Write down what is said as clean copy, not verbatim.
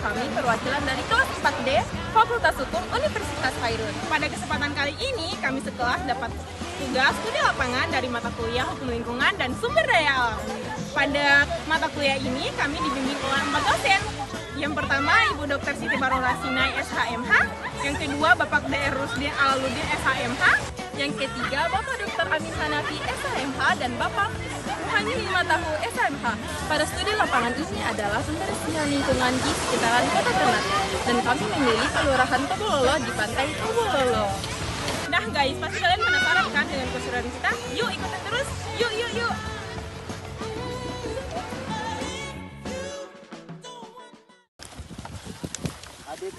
kami perwakilan dari kelas 4D Fakultas Hukum Universitas Khairun. Pada kesempatan kali ini, kami sekelas dapat tugas studi lapangan dari mata kuliah Hukum Lingkungan dan Sumber Daya Alam. Pada mata kuliah ini, kami dibimbing oleh 4 dosen. Yang pertama, Ibu Dr. Siti Barola Sinai, SHMH. Yang kedua, Bapak Dr. Rusdin Alaludin, SHMH. Yang ketiga, Bapak Dr. Amin Hanafi, SHMH, dan Bapak Muhammad Himatahu, SHMH. Pada studi lapangan ini adalah pembersihan lingkungan di sekitaran Kota Ternate, dan kami memilih Kelurahan Tobololo di Pantai Tobololo. Nah guys, pasti kalian penasaran kan dengan keseruan kita? Yuk ikutin terus, yuk yuk yuk! Adit